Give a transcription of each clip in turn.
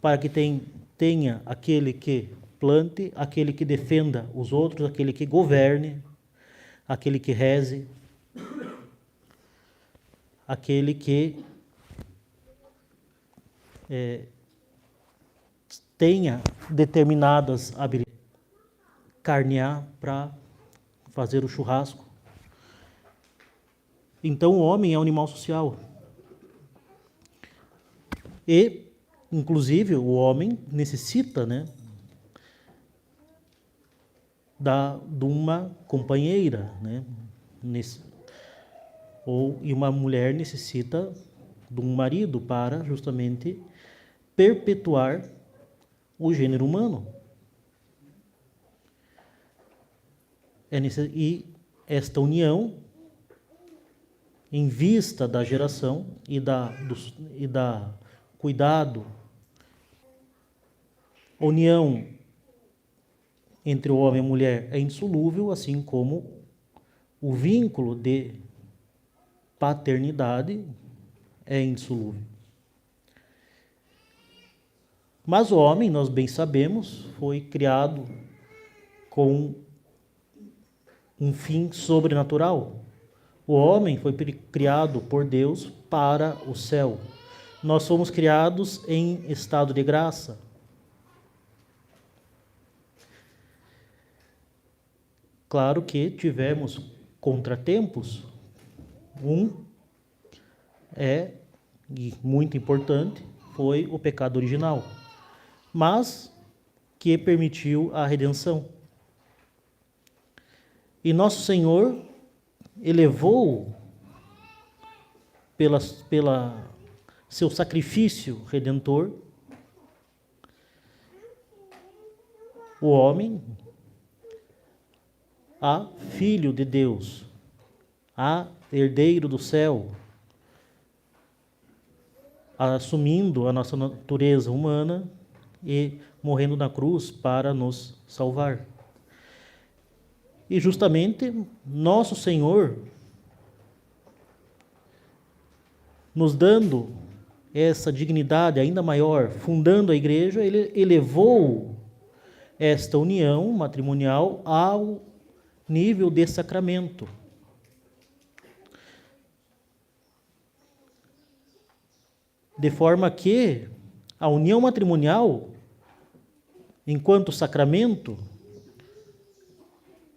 para que tenha aquele que plante, aquele que defenda os outros, aquele que governe, aquele que reze, aquele que tenha determinadas habilidades, carnear para fazer o churrasco. Então o homem é um animal social. E, inclusive, o homem necessita, de uma companheira, e uma mulher necessita de um marido para justamente perpetuar o gênero humano. E esta união, em vista da geração e da cuidado, união entre o homem e a mulher é indissolúvel, assim como o vínculo de paternidade é indissolúvel. Mas o homem, nós bem sabemos, foi criado com um fim sobrenatural. O homem foi criado por Deus para o céu. Nós somos criados em estado de graça. Claro que tivemos contratempos. E muito importante, foi o pecado original, mas que permitiu a redenção. E nosso Senhor elevou, pela seu sacrifício redentor, o homem a filho de Deus, a herdeiro do céu, assumindo a nossa natureza humana e morrendo na cruz para nos salvar. E justamente nosso Senhor, nos dando essa dignidade ainda maior, fundando a igreja, ele elevou esta união matrimonial ao nível de sacramento. De forma que a união matrimonial, enquanto sacramento,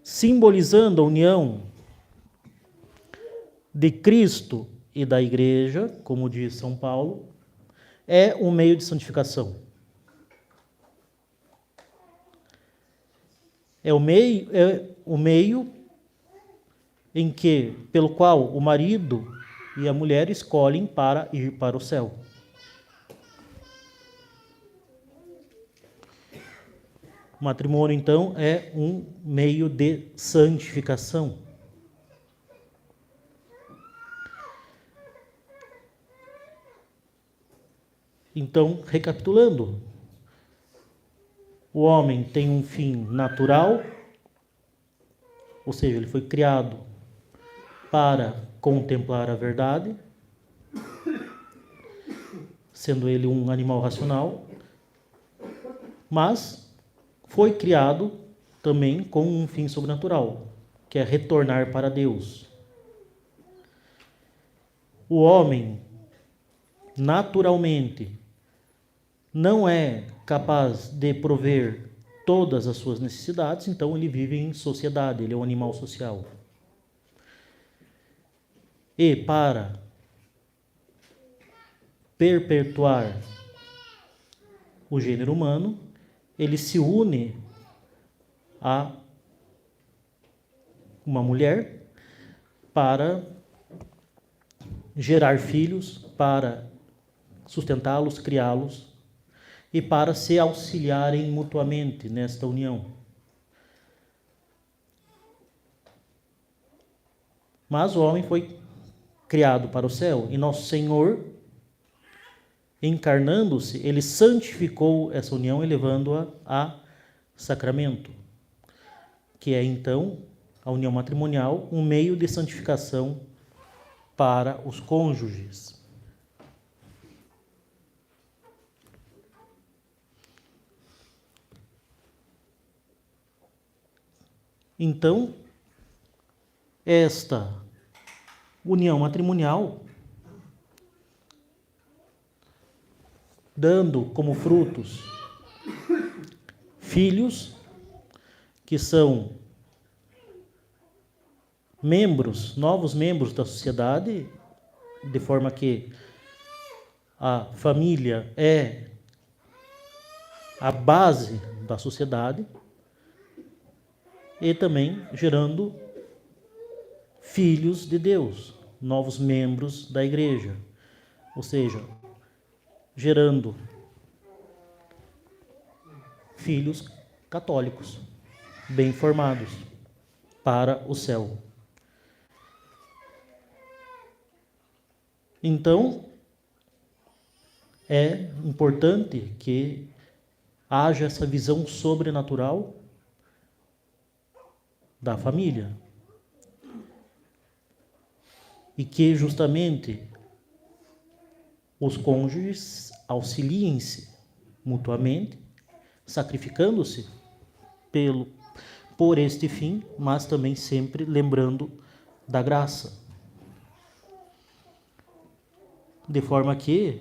simbolizando a união de Cristo e da Igreja, como diz São Paulo, é um meio de santificação. É o meio em que, pelo qual o marido e a mulher escolhem para ir para o céu. O matrimônio, então, é um meio de santificação. Então, recapitulando, o homem tem um fim natural, ou seja, ele foi criado para contemplar a verdade, sendo ele um animal racional, mas foi criado também com um fim sobrenatural, que é retornar para Deus. O homem, naturalmente, não é capaz de prover todas as suas necessidades, então ele vive em sociedade, ele é um animal social. E para perpetuar o gênero humano, ele se une a uma mulher para gerar filhos, para sustentá-los, criá-los e para se auxiliarem mutuamente nesta união. Mas o homem foi criado para o céu e nosso Senhor, encarnando-se, ele santificou essa união, elevando-a a sacramento, que é então a união matrimonial, um meio de santificação para os cônjuges. Então, esta união matrimonial, dando como frutos filhos que são novos membros da sociedade, de forma que a família é a base da sociedade, e também gerando filhos de Deus, novos membros da igreja, ou seja, gerando filhos católicos, bem formados para o céu. Então, é importante que haja essa visão sobrenatural da família. E que justamente os cônjuges auxiliem-se mutuamente, sacrificando-se por este fim, mas também sempre lembrando da graça. De forma que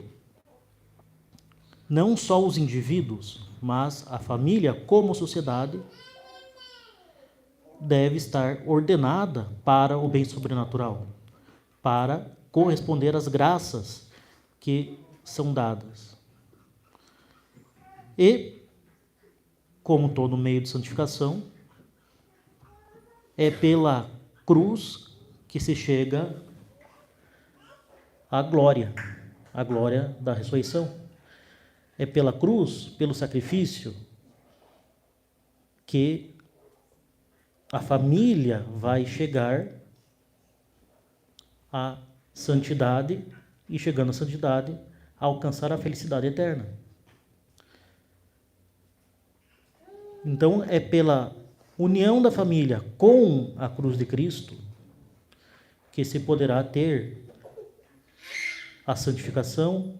não só os indivíduos, mas a família como sociedade deve estar ordenada para o bem sobrenatural, para corresponder às graças que são dadas. E, como todo meio de santificação, é pela cruz que se chega à glória da ressurreição. É pela cruz, pelo sacrifício, que a família vai chegar à santidade e, chegando à santidade, a alcançar a felicidade eterna. Então, é pela união da família com a cruz de Cristo que se poderá ter a santificação,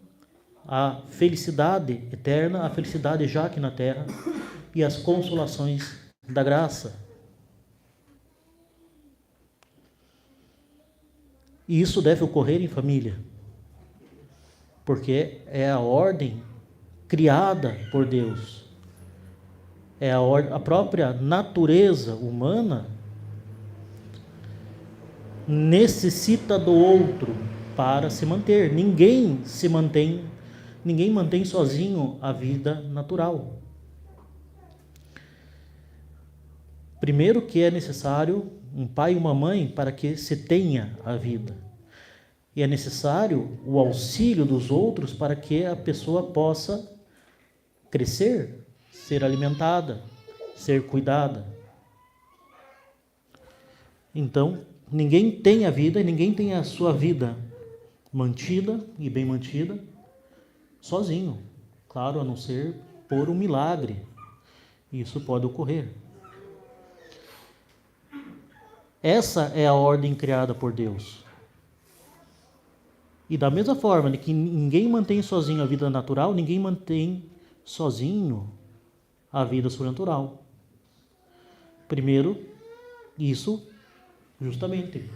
a felicidade eterna, a felicidade já aqui na terra e as consolações da graça. E isso deve ocorrer em família, porque é a ordem criada por Deus. É a própria natureza humana necessita do outro para se manter. Ninguém mantém sozinho a vida natural. Primeiro que é necessário um pai e uma mãe para que se tenha a vida. E é necessário o auxílio dos outros para que a pessoa possa crescer, ser alimentada, ser cuidada. Então, ninguém tem a vida e ninguém tem a sua vida mantida e bem mantida sozinho. Claro, a não ser por um milagre. Isso pode ocorrer. Essa é a ordem criada por Deus. E da mesma forma que ninguém mantém sozinho a vida natural, ninguém mantém sozinho a vida sobrenatural. Primeiro, isso justamente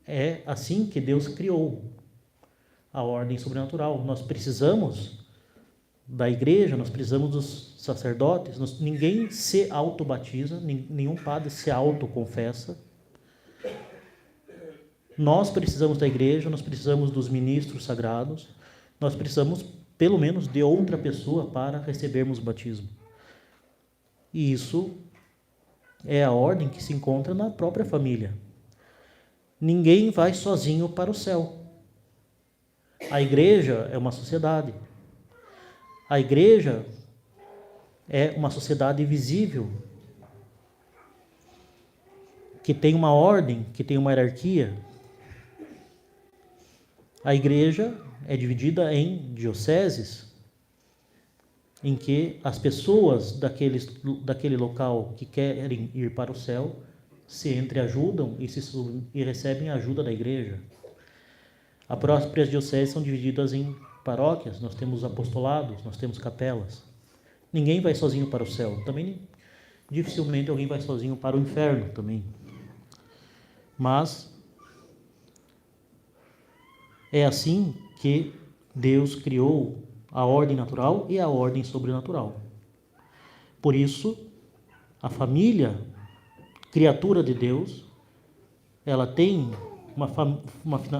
é assim que Deus criou a ordem sobrenatural. Nós precisamos da igreja, nós precisamos dos sacerdotes, ninguém se autobatiza, nenhum padre se autoconfessa. Nós precisamos da igreja, nós precisamos dos ministros sagrados, nós precisamos pelo menos de outra pessoa para recebermos o batismo. E isso é a ordem que se encontra na própria família. Ninguém vai sozinho para o céu. A igreja é uma sociedade. A igreja é uma sociedade visível, que tem uma ordem, que tem uma hierarquia. A igreja é dividida em dioceses, em que as pessoas daquele local que querem ir para o céu se entreajudam e recebem a ajuda da igreja. As próprias dioceses são divididas em paróquias, nós temos apostolados, nós temos capelas. Ninguém vai sozinho para o céu. Também dificilmente alguém vai sozinho para o inferno também. Mas é assim que Deus criou a ordem natural e a ordem sobrenatural. Por isso, a família, criatura de Deus, ela tem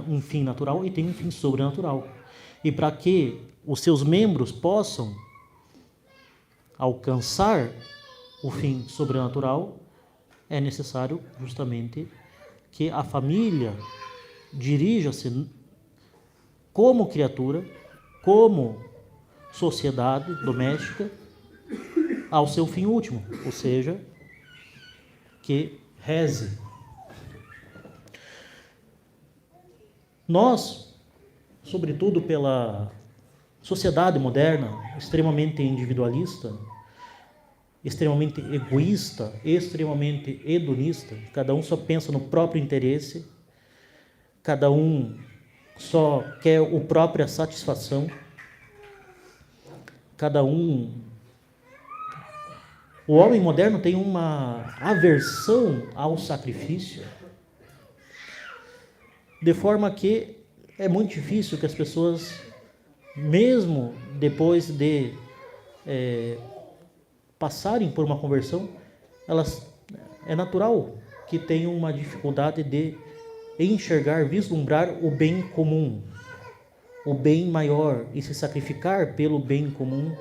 um fim natural e tem um fim sobrenatural. E para que os seus membros possam alcançar o fim sobrenatural, é necessário justamente que a família dirija-se como criatura, como sociedade doméstica, ao seu fim último, ou seja, que reze. Nós, sobretudo pela sociedade moderna, extremamente individualista, extremamente egoísta, extremamente hedonista, cada um só pensa no próprio interesse, cada um só quer a própria satisfação, cada um... O homem moderno tem uma aversão ao sacrifício, de forma que é muito difícil que as pessoas, mesmo depois de passarem por uma conversão, é natural que tenham uma dificuldade de enxergar, vislumbrar o bem comum, o bem maior, e se sacrificar pelo bem comum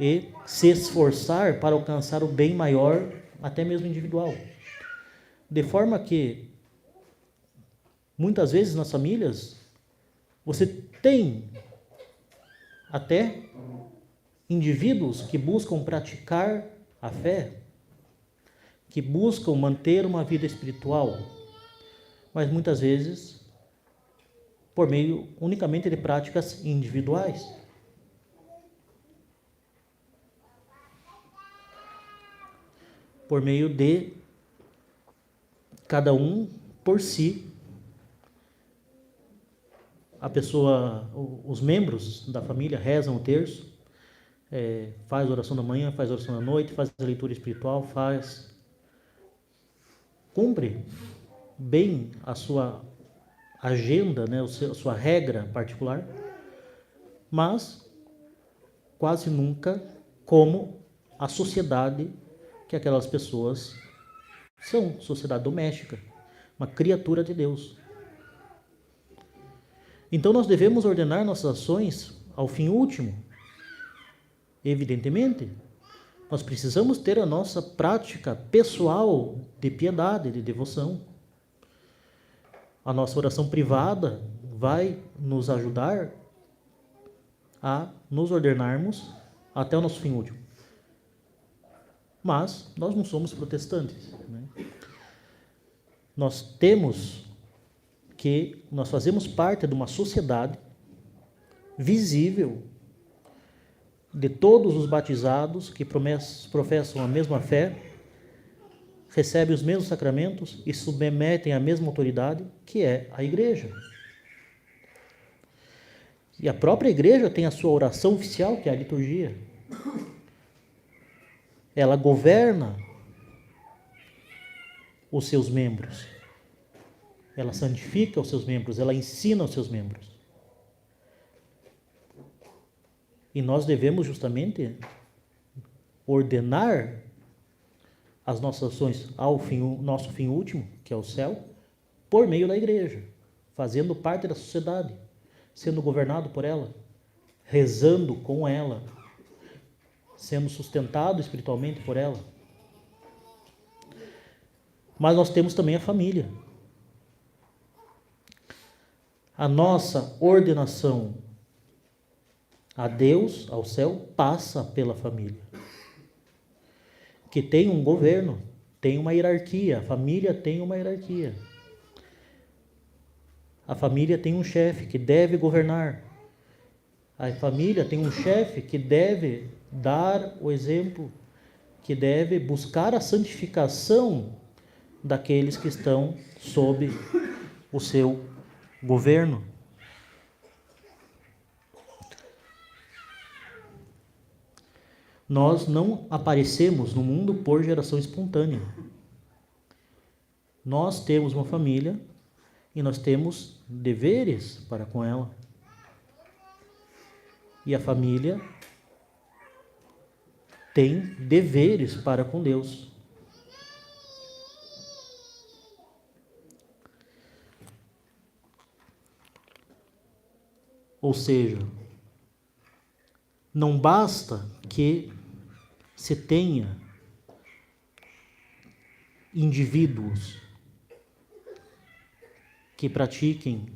e se esforçar para alcançar o bem maior, até mesmo individual. De forma que, muitas vezes nas famílias, você tem até indivíduos que buscam praticar a fé, que buscam manter uma vida espiritual, mas muitas vezes por meio unicamente de práticas individuais. Por meio de cada um por si. A pessoa, os membros da família rezam o terço, faz a oração da manhã, faz a oração da noite, faz a leitura espiritual, cumpre bem a sua agenda, né, a sua regra particular, mas quase nunca como a sociedade que aquelas pessoas são, sociedade doméstica, uma criatura de Deus. Então nós devemos ordenar nossas ações ao fim último. Evidentemente, nós precisamos ter a nossa prática pessoal de piedade, de devoção. A nossa oração privada vai nos ajudar a nos ordenarmos até o nosso fim último. Mas nós não somos protestantes, né? Nós fazemos parte de uma sociedade visível de todos os batizados que professam a mesma fé, recebem os mesmos sacramentos e submetem à mesma autoridade, que é a igreja. E a própria igreja tem a sua oração oficial, que é a liturgia. Ela governa os seus membros. Ela santifica os seus membros, ela ensina os seus membros. E nós devemos justamente ordenar as nossas ações ao nosso fim último, que é o céu, por meio da igreja, fazendo parte da sociedade, sendo governado por ela, rezando com ela, sendo sustentado espiritualmente por ela. Mas nós temos também a família. A nossa ordenação a Deus, ao céu, passa pela família, que tem um governo, tem uma hierarquia. A família tem uma hierarquia. A família tem um chefe que deve governar. A família tem um chefe que deve dar o exemplo, que deve buscar a santificação daqueles que estão sob o seu governo. Nós não aparecemos no mundo por geração espontânea. Nós temos uma família e nós temos deveres para com ela. E a família tem deveres para com Deus. Ou seja, não basta que se tenha indivíduos que pratiquem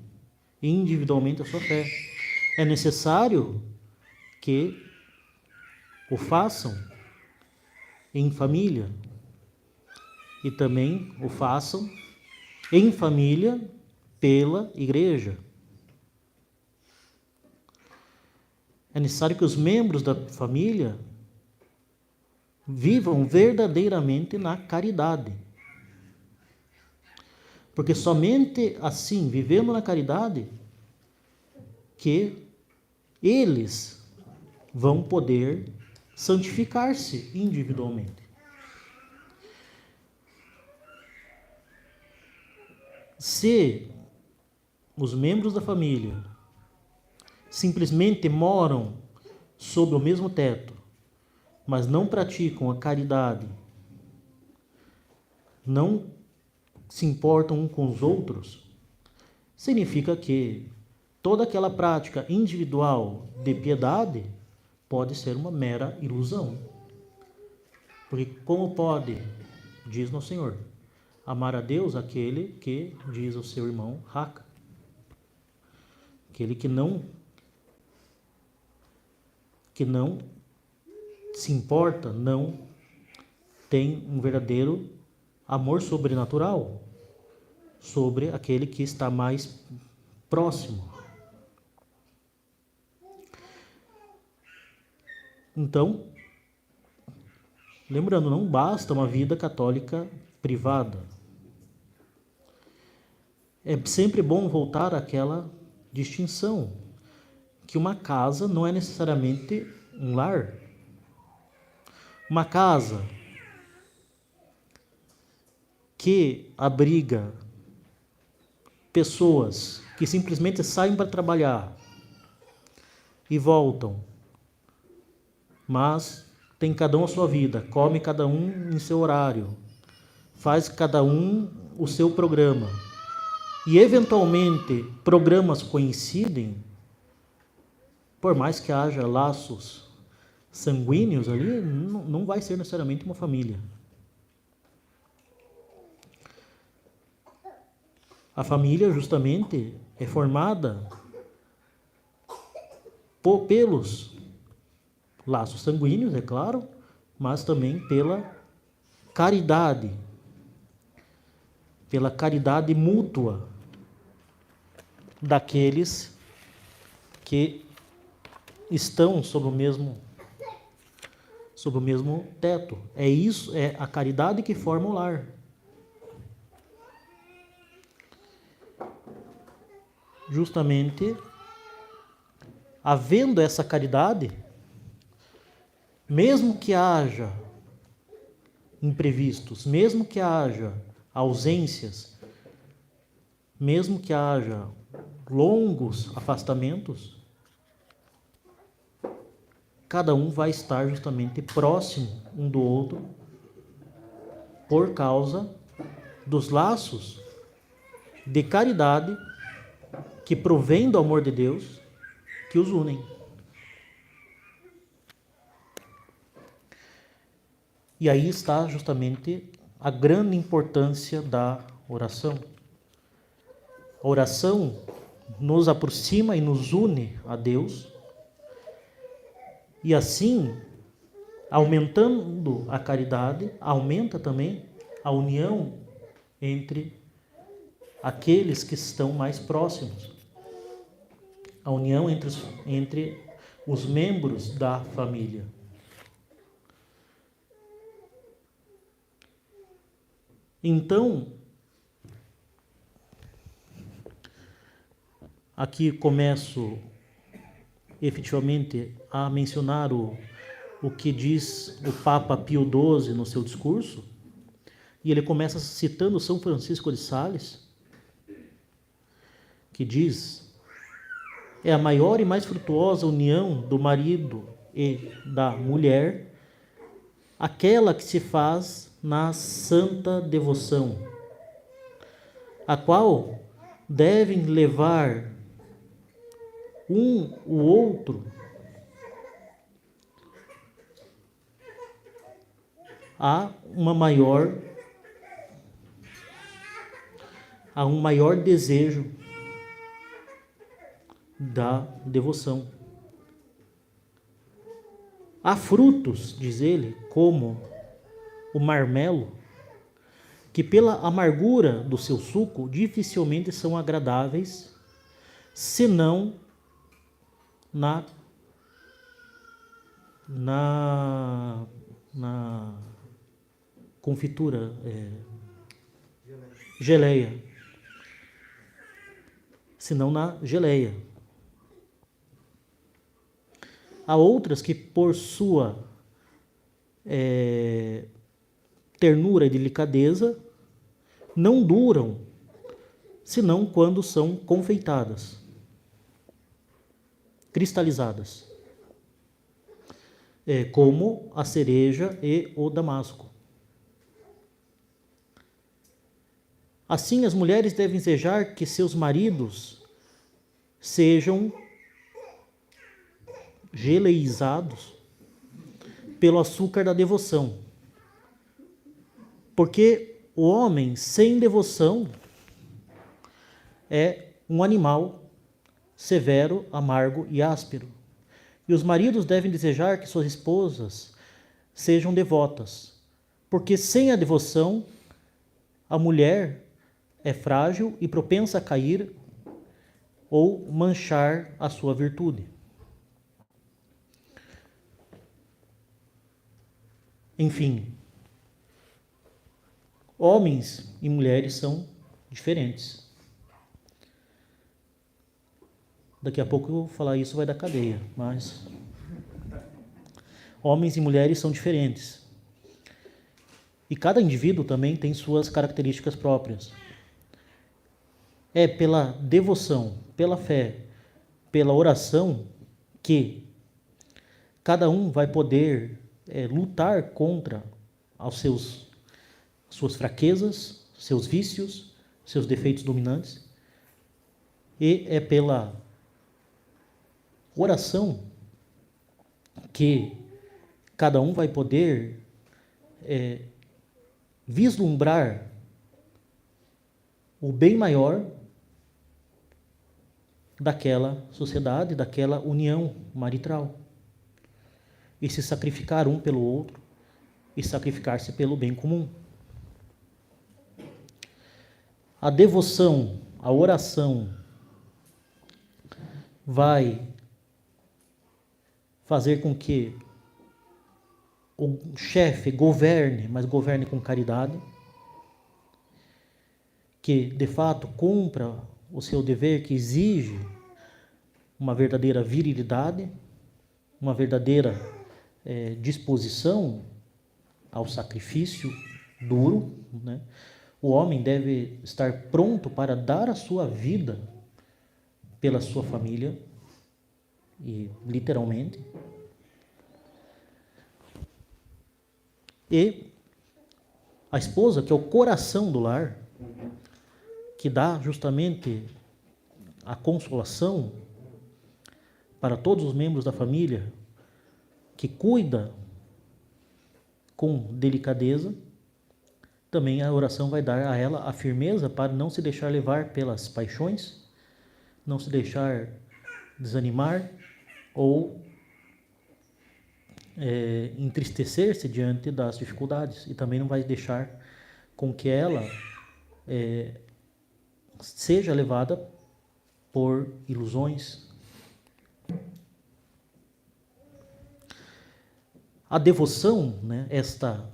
individualmente a sua fé. É necessário que o façam em família e também o façam em família pela igreja. É necessário que os membros da família vivam verdadeiramente na caridade. Porque somente assim, vivendo na caridade, que eles vão poder santificar-se individualmente. Se os membros da família simplesmente moram sob o mesmo teto, mas não praticam a caridade, não se importam uns com os outros, significa que toda aquela prática individual de piedade pode ser uma mera ilusão. Porque como pode, diz nosso Senhor, amar a Deus aquele que diz ao seu irmão raca, aquele que não se importa, não tem um verdadeiro amor sobrenatural sobre aquele que está mais próximo. Então, lembrando, não basta uma vida católica privada. É sempre bom voltar àquela distinção, que uma casa não é necessariamente um lar. Uma casa que abriga pessoas que simplesmente saem para trabalhar e voltam, mas tem cada um a sua vida, come cada um em seu horário, faz cada um o seu programa, e eventualmente programas coincidem, por mais que haja laços sanguíneos ali, não vai ser necessariamente uma família. A família justamente é formada pelos laços sanguíneos, é claro, mas também pela caridade mútua daqueles que estão sob o mesmo teto. É isso, é a caridade que forma o lar. Justamente, havendo essa caridade, mesmo que haja imprevistos, mesmo que haja ausências, mesmo que haja longos afastamentos, cada um vai estar justamente próximo um do outro por causa dos laços de caridade que provém do amor de Deus que os unem. E aí está justamente a grande importância da oração. A oração nos aproxima e nos une a Deus, e assim, aumentando a caridade, aumenta também a união entre aqueles que estão mais próximos, a união entre os membros da família. Então, aqui começo efetivamente a mencionar o que diz o Papa Pio XII no seu discurso, e ele começa citando São Francisco de Sales, que diz: é a maior e mais frutuosa união do marido e da mulher, aquela que se faz na santa devoção, a qual devem levar o outro a um maior desejo da devoção. Há frutos, diz ele, como o marmelo, que pela amargura do seu suco dificilmente são agradáveis, senão na confitura, geleia, senão na geleia. Há outras que, por sua ternura e delicadeza, não duram, senão quando são confeitadas, cristalizadas, como a cereja e o damasco. Assim, as mulheres devem desejar que seus maridos sejam geleizados pelo açúcar da devoção. Porque o homem sem devoção é um animal severo, amargo e áspero. E os maridos devem desejar que suas esposas sejam devotas. Porque sem a devoção, a mulher é frágil e propensa a cair ou manchar a sua virtude. Enfim, homens e mulheres são diferentes. Daqui a pouco eu vou falar isso, vai dar cadeia, mas homens e mulheres são diferentes. E cada indivíduo também tem suas características próprias. É pela devoção, pela fé, pela oração que cada um vai poder lutar contra suas fraquezas, seus vícios, seus defeitos dominantes. E é pela oração que cada um vai poder vislumbrar o bem maior daquela sociedade, daquela união marital, e se sacrificar um pelo outro e sacrificar-se pelo bem comum. A devoção, a oração vai fazer com que o chefe governe, mas governe com caridade, que de fato cumpra o seu dever, que exige uma verdadeira virilidade, uma verdadeira disposição ao sacrifício duro, né? O homem deve estar pronto para dar a sua vida pela sua família, e literalmente. E a esposa, que é o coração do lar, que dá justamente a consolação para todos os membros da família, que cuida com delicadeza, também a oração vai dar a ela a firmeza para não se deixar levar pelas paixões, não se deixar desanimar ou entristecer-se diante das dificuldades, e também não vai deixar com que ela seja levada por ilusões. A devoção, né, esta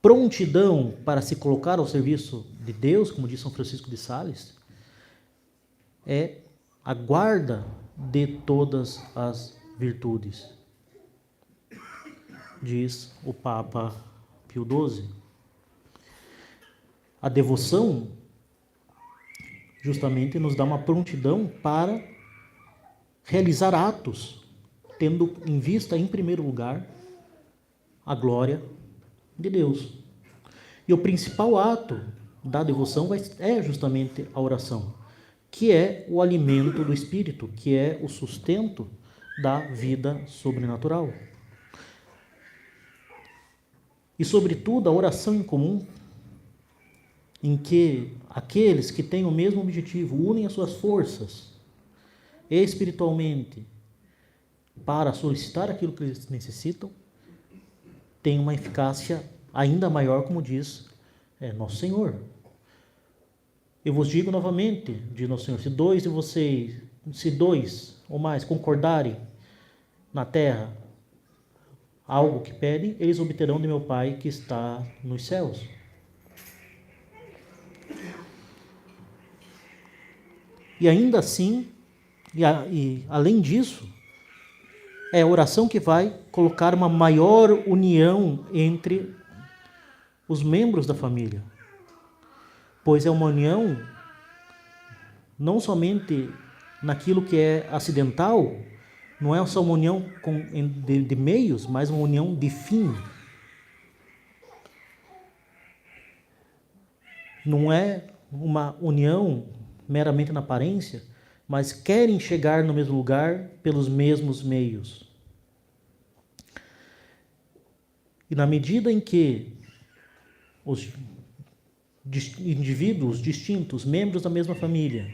prontidão para se colocar ao serviço de Deus, como diz São Francisco de Sales, é a guarda de todas as virtudes. diz o Papa Pio XII. A devoção justamente nos dá uma prontidão para realizar atos, tendo em vista, em primeiro lugar, a glória de Deus. E o principal ato da devoção é justamente a oração, que é o alimento do espírito, que é o sustento da vida sobrenatural. E, sobretudo, a oração em comum, em que aqueles que têm o mesmo objetivo unem as suas forças espiritualmente para solicitar aquilo que eles necessitam, tem uma eficácia ainda maior, como diz Nosso Senhor. Eu vos digo novamente, diz Nosso Senhor, se dois ou mais concordarem na terra algo que pedem, eles obterão de meu Pai que está nos céus. E ainda assim, e além disso, é a oração que vai colocar uma maior união entre os membros da família. Pois é uma união não somente naquilo que é acidental, não é só uma união de meios, mas uma união de fim. Não é uma união meramente na aparência, mas querem chegar no mesmo lugar pelos mesmos meios. E na medida em que os indivíduos distintos, membros da mesma família,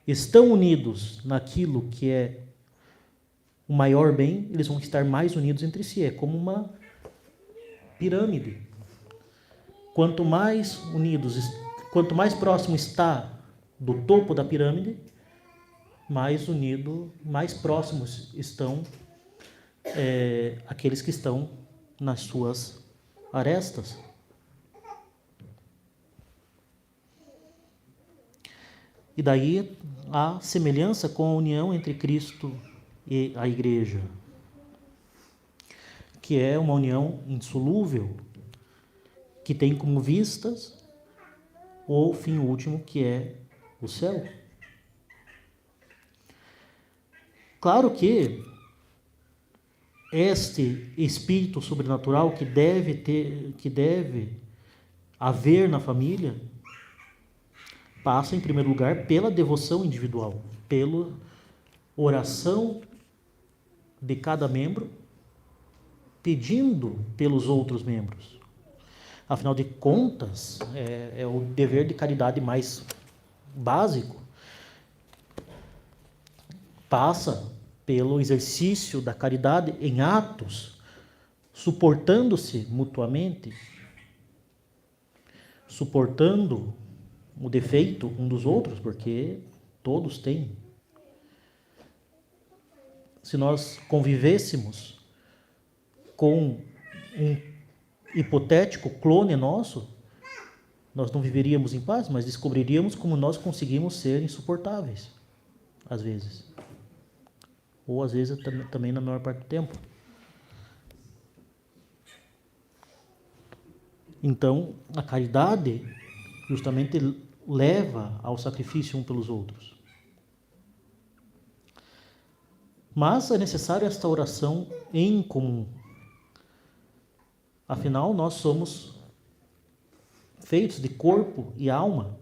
estão unidos naquilo que é o maior bem, eles vão estar mais unidos entre si. É como uma pirâmide. Quanto mais unidos, quanto mais próximo está do topo da pirâmide, mais unido, mais próximos estão aqueles que estão nas suas arestas. E daí a semelhança com a união entre Cristo e a Igreja, que é uma união indissolúvel, que tem como vistas o fim último, que é o céu. Claro que este espírito sobrenatural que deve haver na família, passa em primeiro lugar pela devoção individual, pela oração de cada membro, pedindo pelos outros membros. Afinal de contas, é o dever de caridade mais básico. Passa pelo exercício da caridade em atos, suportando-se mutuamente, suportando o defeito um dos outros, porque todos têm. Se nós convivêssemos com um hipotético clone nosso, nós não viveríamos em paz, mas descobriríamos como nós conseguimos ser insuportáveis, às vezes. Ou às vezes também na maior parte do tempo. Então, a caridade justamente leva ao sacrifício um pelos outros. Mas é necessária esta oração em comum. Afinal, nós somos feitos de corpo e alma.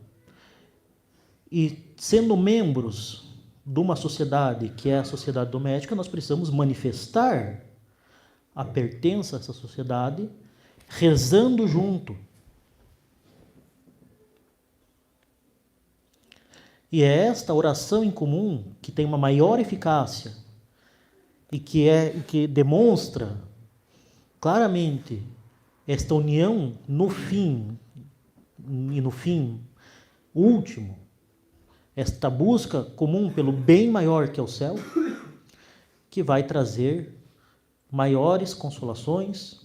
E sendo membros de uma sociedade que é a sociedade doméstica, nós precisamos manifestar a pertença a essa sociedade, rezando junto. E é esta oração em comum que tem uma maior eficácia e que demonstra claramente esta união no fim e no fim último, esta busca comum pelo bem maior que é o céu, que vai trazer maiores consolações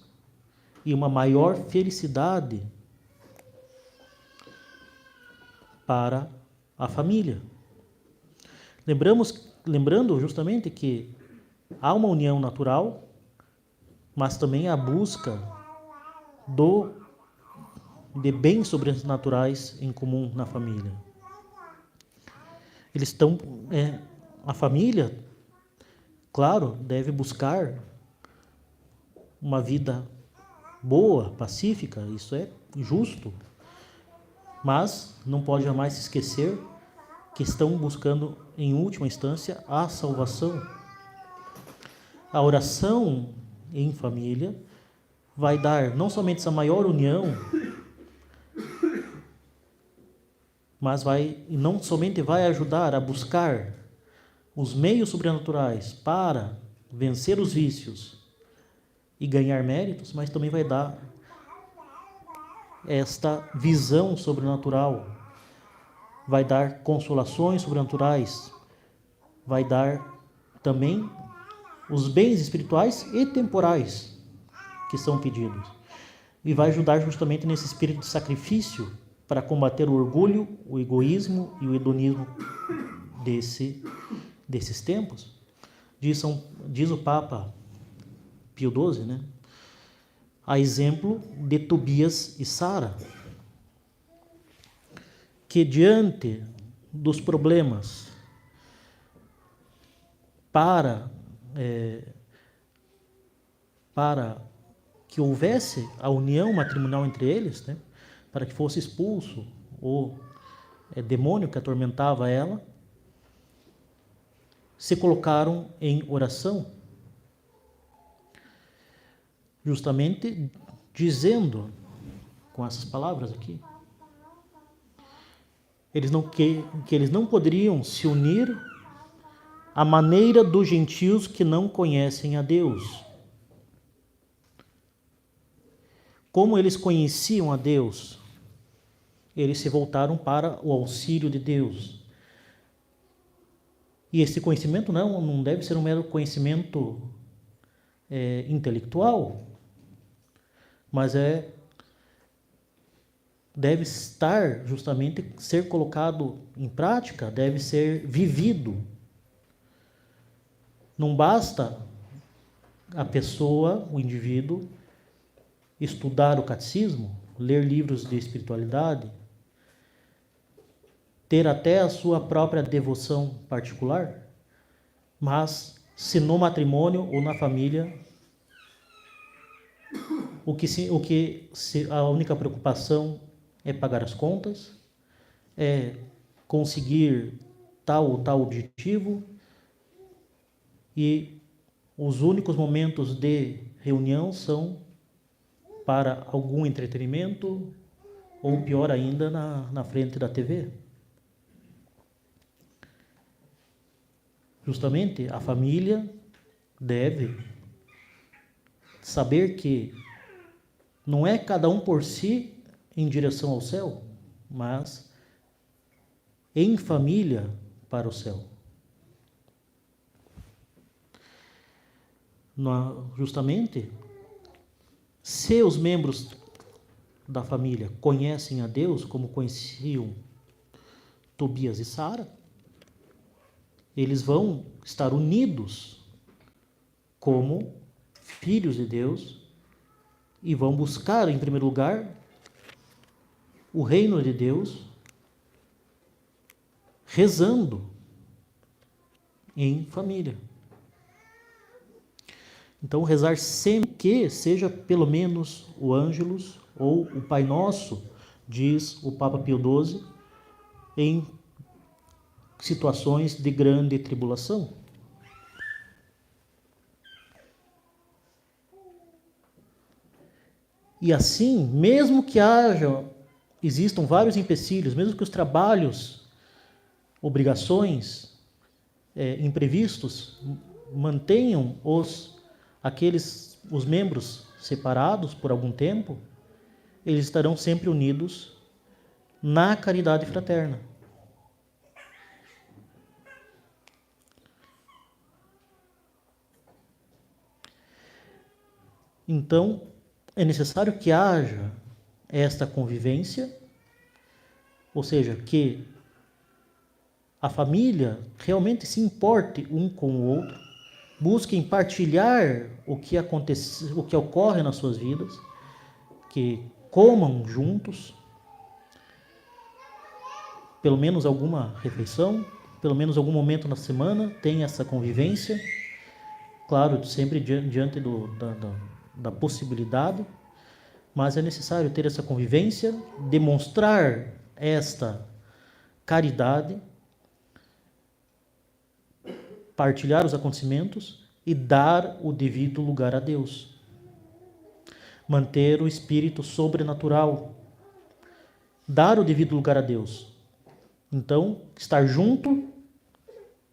e uma maior felicidade para a família. Lembrando justamente que há uma união natural, mas também a busca de bens sobrenaturais em comum na família. Eles estão, a família, claro, deve buscar uma vida boa, pacífica, isso é justo, mas não pode jamais se esquecer que estão buscando, em última instância, a salvação. A oração em família vai dar não somente essa maior união, mas não somente vai ajudar a buscar os meios sobrenaturais para vencer os vícios e ganhar méritos, mas também vai dar esta visão sobrenatural, vai dar consolações sobrenaturais, vai dar também os bens espirituais e temporais que são pedidos. E vai ajudar justamente nesse espírito de sacrifício para combater o orgulho, o egoísmo e o hedonismo desses tempos. Diz o Papa Pio XII, né? A exemplo de Tobias e Sara, que diante dos problemas para que houvesse a união matrimonial entre eles, né, para que fosse expulso o demônio que atormentava ela, se colocaram em oração, justamente dizendo, com essas palavras aqui, que eles não poderiam se unir à maneira dos gentios que não conhecem a Deus. Como eles conheciam a Deus, eles se voltaram para o auxílio de Deus. E esse conhecimento não deve ser um mero conhecimento intelectual, mas deve estar justamente ser colocado em prática, deve ser vivido. Não basta a pessoa, o indivíduo, estudar o catecismo, ler livros de espiritualidade, ter até a sua própria devoção particular, mas se no matrimônio ou na família a única preocupação é pagar as contas, é conseguir tal ou tal objetivo, e os únicos momentos de reunião são para algum entretenimento, ou pior ainda, na frente da TV. Justamente a família deve saber que não é cada um por si em direção ao céu, mas em família para o céu. Justamente, se os membros da família conhecem a Deus como conheciam Tobias e Sara, eles vão estar unidos como filhos de Deus e vão buscar, em primeiro lugar, o reino de Deus, rezando em família. Então, rezar sempre que seja pelo menos o Ângelus ou o Pai Nosso, diz o Papa Pio XII, em situações de grande tribulação. E assim, mesmo que existam vários empecilhos, mesmo que os trabalhos, obrigações, imprevistos, mantenham os membros separados por algum tempo, eles estarão sempre unidos na caridade fraterna. Então, é necessário que haja esta convivência, ou seja, que a família realmente se importe um com o outro, busquem partilhar o que acontece, o que ocorre nas suas vidas, que comam juntos, pelo menos alguma refeição, pelo menos algum momento na semana, tenha essa convivência, claro, sempre diante da possibilidade, mas é necessário ter essa convivência, demonstrar esta caridade, partilhar os acontecimentos e dar o devido lugar a Deus. Manter o espírito sobrenatural. Dar o devido lugar a Deus. Então, estar junto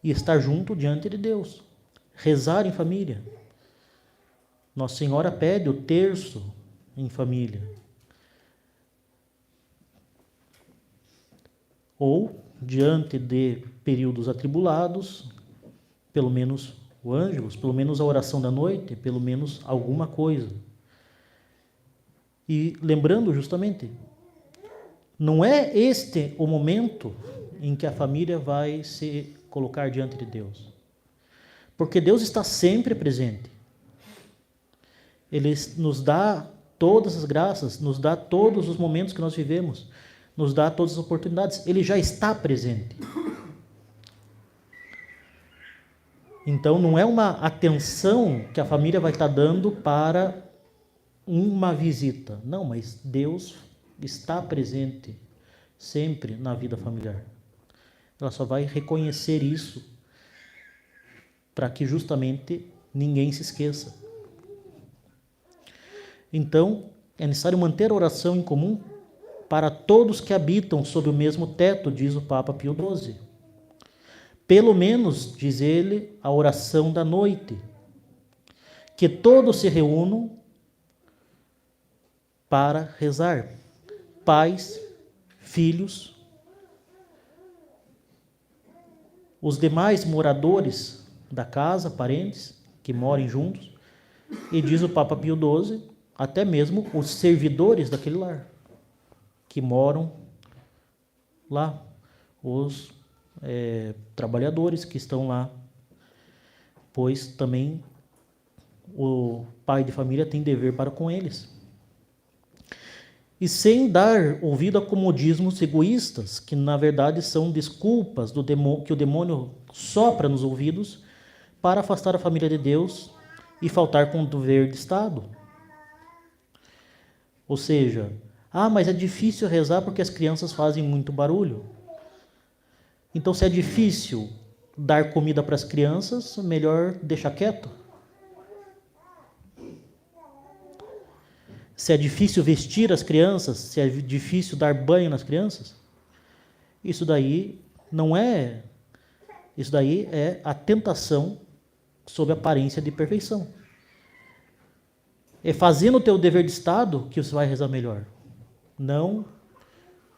e estar junto diante de Deus. Rezar em família. Nossa Senhora pede o terço em família. Ou, diante de períodos atribulados, pelo menos o ângelus, pelo menos a oração da noite, pelo menos alguma coisa. E lembrando justamente, não é este o momento em que a família vai se colocar diante de Deus. Porque Deus está sempre presente. Ele nos dá todas as graças, nos dá todos os momentos que nós vivemos, nos dá todas as oportunidades. Ele já está presente. Então, não é uma atenção que a família vai estar dando para uma visita. Não, mas Deus está presente sempre na vida familiar. Ela só vai reconhecer isso para que justamente ninguém se esqueça. Então, é necessário manter a oração em comum para todos que habitam sob o mesmo teto, diz o Papa Pio XII. Pelo menos, diz ele, a oração da noite. Que todos se reúnam para rezar. Pais, filhos, os demais moradores da casa, parentes, que morem juntos. E diz o Papa Pio XII, até mesmo os servidores daquele lar, que moram lá, os trabalhadores que estão lá, pois também o pai de família tem dever para com eles. E sem dar ouvido a comodismos egoístas, que na verdade são desculpas que o demônio sopra nos ouvidos para afastar a família de Deus e faltar com o dever de Estado. Ou seja, mas é difícil rezar porque as crianças fazem muito barulho. Então, se é difícil dar comida para as crianças, melhor deixar quieto. Se é difícil vestir as crianças, se é difícil dar banho nas crianças, isso daí é a tentação sob aparência de perfeição. É fazendo o teu dever de Estado que você vai rezar melhor. Não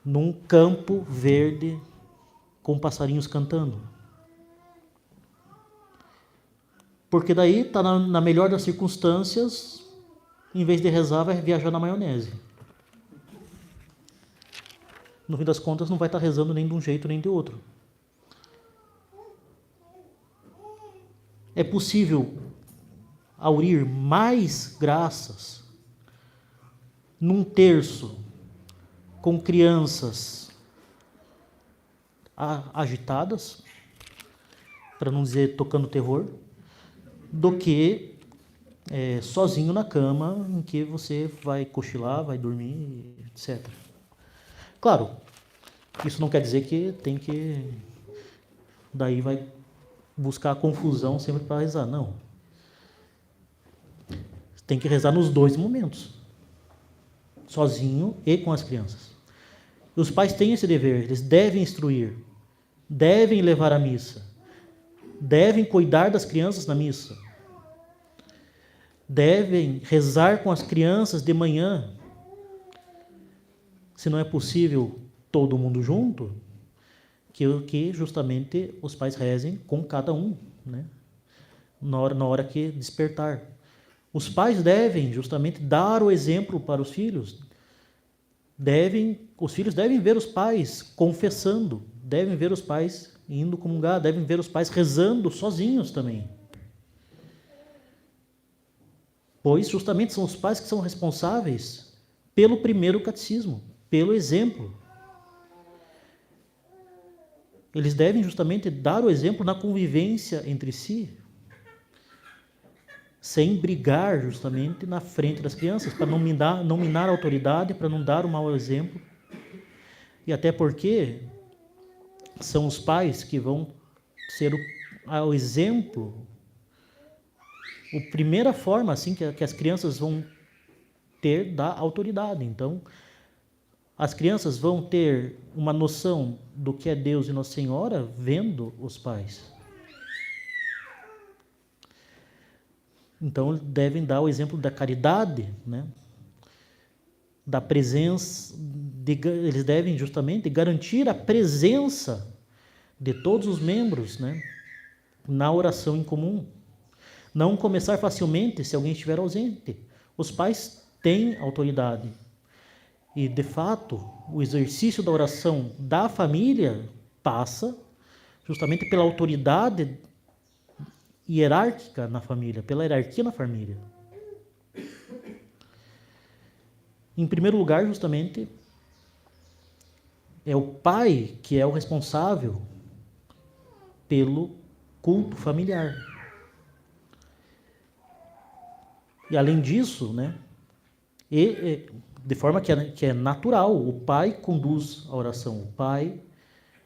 num campo verde com passarinhos cantando. Porque daí está na melhor das circunstâncias, em vez de rezar, vai viajar na maionese. No fim das contas, não vai estar rezando nem de um jeito nem de outro. É possível aurir mais graças num terço com crianças agitadas, para não dizer tocando terror, do que sozinho na cama, em que você vai cochilar, vai dormir, etc. Claro, isso não quer dizer que tem que... daí vai buscar a confusão sempre para rezar, não. Tem que rezar nos dois momentos, sozinho e com as crianças. E os pais têm esse dever, eles devem instruir, devem levar à missa, devem cuidar das crianças na missa, devem rezar com as crianças de manhã. Se não é possível todo mundo junto, que justamente os pais rezem com cada um, né? na hora que despertar. Os pais devem justamente dar o exemplo para os filhos. Os filhos devem ver os pais confessando, devem ver os pais indo comungar, devem ver os pais rezando sozinhos também. pois justamente são os pais que são responsáveis pelo primeiro catecismo, pelo exemplo. Eles devem justamente dar o exemplo na convivência entre si, sem brigar justamente na frente das crianças, para não minar a autoridade, para não dar um mau exemplo. E até porque são os pais que vão ser o exemplo, a primeira forma assim que as crianças vão ter da autoridade. Então, as crianças vão ter uma noção do que é Deus e Nossa Senhora vendo os pais. Então, devem dar o exemplo da caridade, né? Da presença, eles devem justamente garantir a presença de todos os membros, né? Na oração em comum. Não começar facilmente se alguém estiver ausente. Os pais têm autoridade. E, de fato, o exercício da oração da família passa justamente pela autoridade hierárquica na família, pela hierarquia na família. Em primeiro lugar, justamente, é o pai que é o responsável pelo culto familiar. E, além disso, né, de forma que é natural, o pai conduz a oração, o pai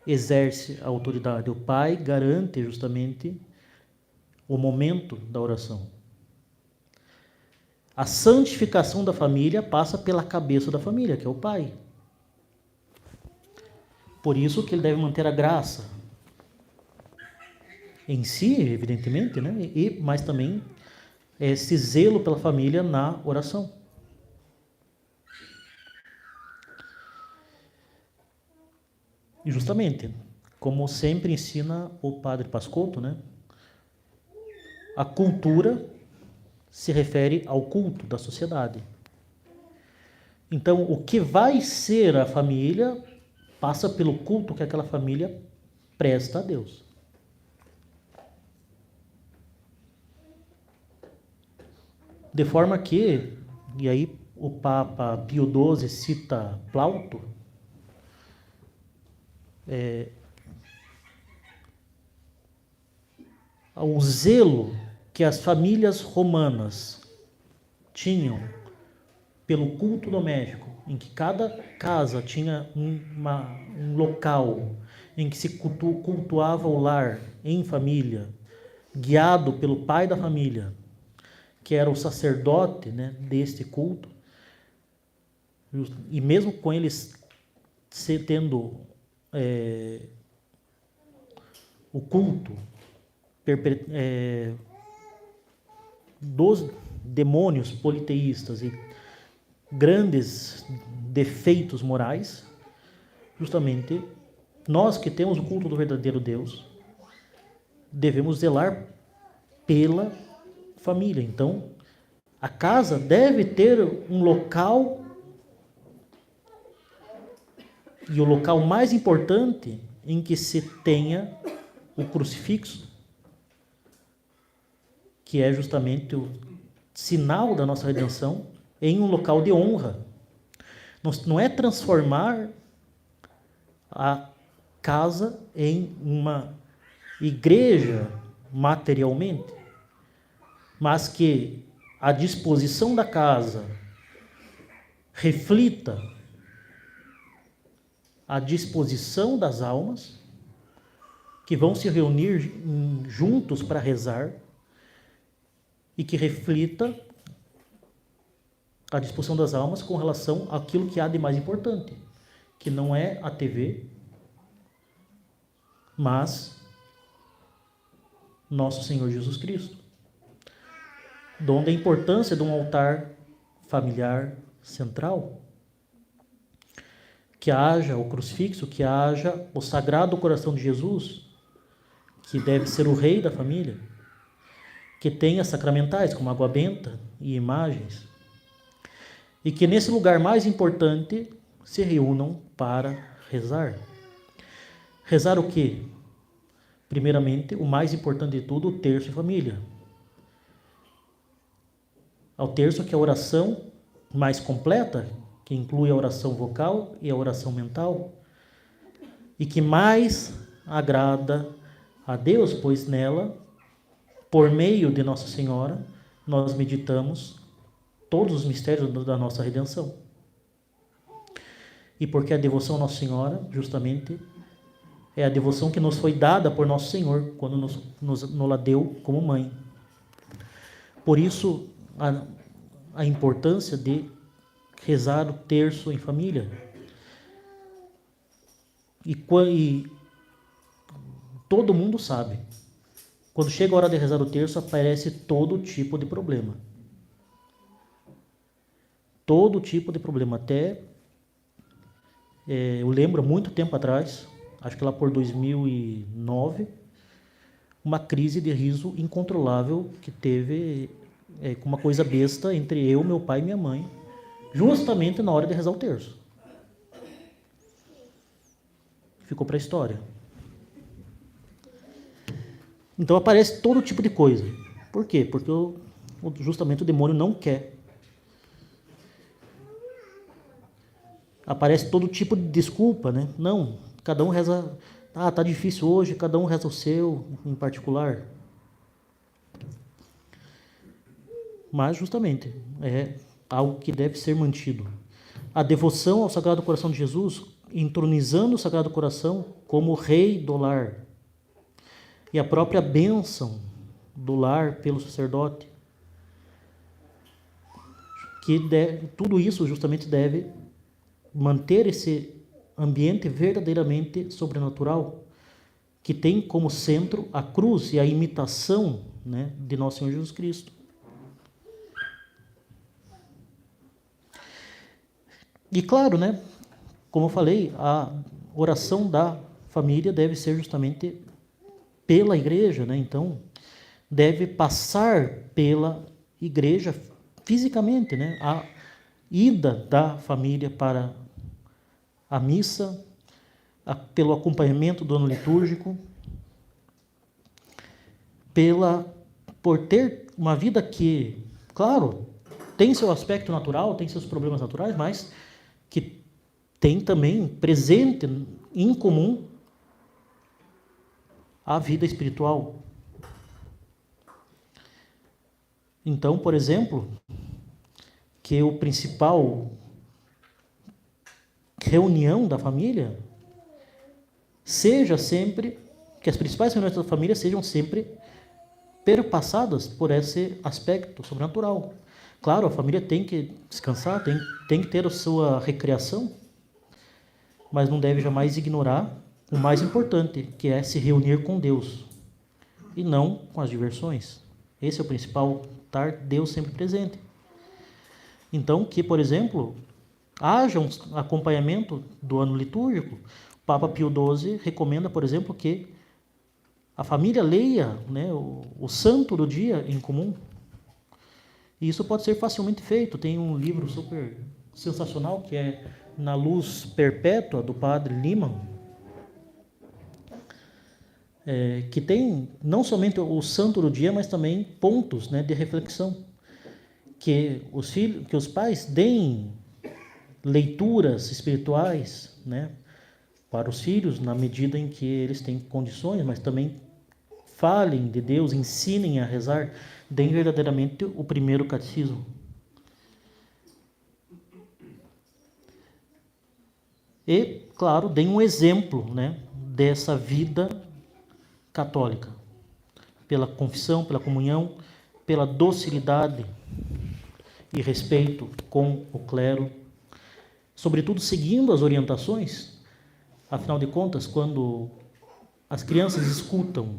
exerce a autoridade, o pai garante justamente o momento da oração. A santificação da família passa pela cabeça da família, que é o pai. Por isso que ele deve manter a graça em si, evidentemente, né? Mas também esse zelo pela família na oração. E justamente, como sempre ensina o padre Pascotto, né? A cultura se refere ao culto da sociedade. Então, o que vai ser a família passa pelo culto que aquela família presta a Deus. De forma que, e aí o Papa Pio XII cita Plauto, o zelo que as famílias romanas tinham pelo culto doméstico, em que cada casa tinha um local em que se cultuava o lar em família, guiado pelo pai da família, que era o sacerdote, né, deste culto, e mesmo com eles tendo o culto dos demônios politeístas e grandes defeitos morais, justamente nós que temos o culto do verdadeiro Deus devemos zelar pela família. Então, a casa deve ter um local, e o local mais importante em que se tenha o crucifixo, que é justamente o sinal da nossa redenção, em um local de honra. Não é transformar a casa em uma igreja materialmente, mas que a disposição da casa reflita a disposição das almas que vão se reunir juntos para rezar e que reflita a disposição das almas com relação àquilo que há de mais importante, que não é a TV, mas nosso Senhor Jesus Cristo. Donde a importância de um altar familiar central, que haja o crucifixo, que haja o Sagrado Coração de Jesus, que deve ser o rei da família, que tenha sacramentais como água benta e imagens, e que nesse lugar mais importante se reúnam para rezar. Rezar o quê? Primeiramente, o mais importante de tudo, o terço em família. ao terço, que é a oração mais completa, que inclui a oração vocal e a oração mental, e que mais agrada a Deus, pois nela, por meio de Nossa Senhora, nós meditamos todos os mistérios da nossa redenção. E porque a devoção a Nossa Senhora, justamente, é a devoção que nos foi dada por Nosso Senhor, quando nos la deu como mãe. Por isso, a importância de rezar o terço em família. E todo mundo sabe, quando chega a hora de rezar o terço, aparece todo tipo de problema. Todo tipo de problema. Até, eu lembro, há muito tempo atrás, acho que lá por 2009, uma crise de riso incontrolável que teve com uma coisa besta entre eu, meu pai e minha mãe, justamente na hora de rezar o terço. Ficou para a história. Então aparece todo tipo de coisa. Por quê? Porque justamente o demônio não quer. Aparece todo tipo de desculpa, né? Não, cada um reza... tá difícil hoje, cada um reza o seu, em particular. Mas justamente, é algo que deve ser mantido. A devoção ao Sagrado Coração de Jesus, entronizando o Sagrado Coração como rei do lar. E a própria bênção do lar pelo sacerdote. Tudo isso justamente deve manter esse ambiente verdadeiramente sobrenatural, que tem como centro a cruz e a imitação, né, de Nosso Senhor Jesus Cristo. E claro, né, como eu falei, a oração da família deve ser justamente pela igreja, né? Então, deve passar pela igreja fisicamente, né? A ida da família para a missa, pelo acompanhamento do ano litúrgico, por ter uma vida que, claro, tem seu aspecto natural, tem seus problemas naturais, mas que tem também presente em comum a vida espiritual. Então, por exemplo, que o principal reunião da família seja sempre, que as principais reuniões da família sejam sempre perpassadas por esse aspecto sobrenatural. Claro, a família tem que descansar, tem que ter a sua recreação, mas não deve jamais ignorar o mais importante, que é se reunir com Deus, e não com as diversões. Esse é o principal, estar Deus sempre presente. Então, que, por exemplo, haja um acompanhamento do ano litúrgico. O Papa Pio XII recomenda, por exemplo, que a família leia, né, o santo do dia em comum. E isso pode ser facilmente feito. Tem um livro super sensacional que é Na Luz Perpétua, do Padre Lehmann, que tem não somente o santo do dia, mas também pontos, né, de reflexão. Que os pais deem leituras espirituais, né, para os filhos, na medida em que eles têm condições, mas também falem de Deus, ensinem a rezar, deem verdadeiramente o primeiro catecismo. E, claro, deem um exemplo, né, dessa vida católica, pela confissão, pela comunhão, pela docilidade e respeito com o clero, sobretudo seguindo as orientações. Afinal de contas, quando as crianças escutam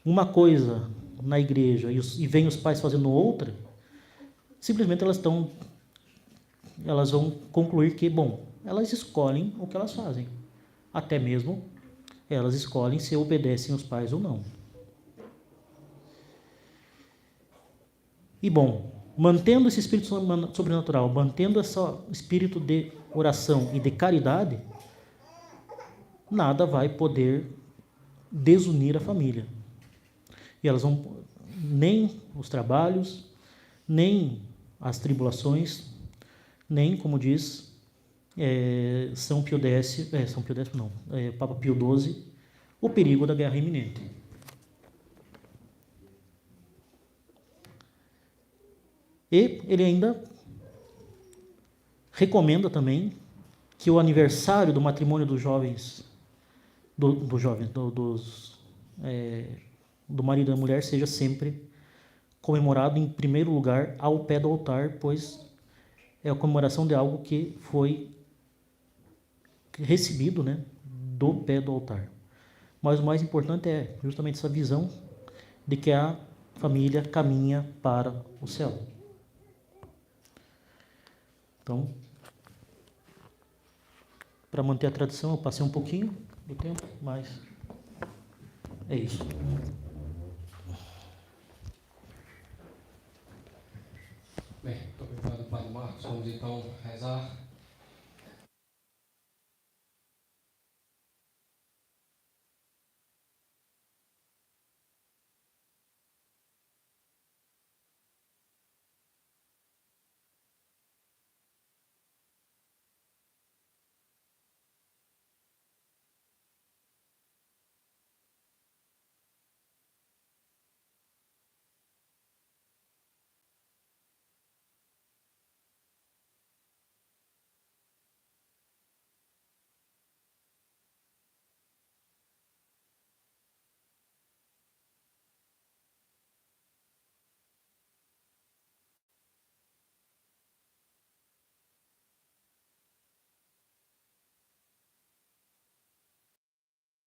uma coisa na igreja e veem os pais fazendo outra, simplesmente elas vão concluir que, bom, elas escolhem o que elas fazem. Até mesmo elas escolhem se obedecem aos pais ou não. E, bom, mantendo esse espírito sobrenatural, mantendo esse espírito de oração e de caridade, nada vai poder desunir a família. E elas vão, nem os trabalhos, nem as tribulações, nem, como diz São Pio X, Papa Pio XII, o perigo da guerra iminente. E ele ainda recomenda também que o aniversário do matrimônio dos jovens, do marido e da mulher, seja sempre comemorado em primeiro lugar ao pé do altar, pois é a comemoração de algo que foi recebido, né, do pé do altar. Mas o mais importante é justamente essa visão de que a família caminha para o céu. Então, para manter a tradição, eu passei um pouquinho do tempo, mas é isso. Bem, muito obrigado, Padre Marcos. Vamos então rezar.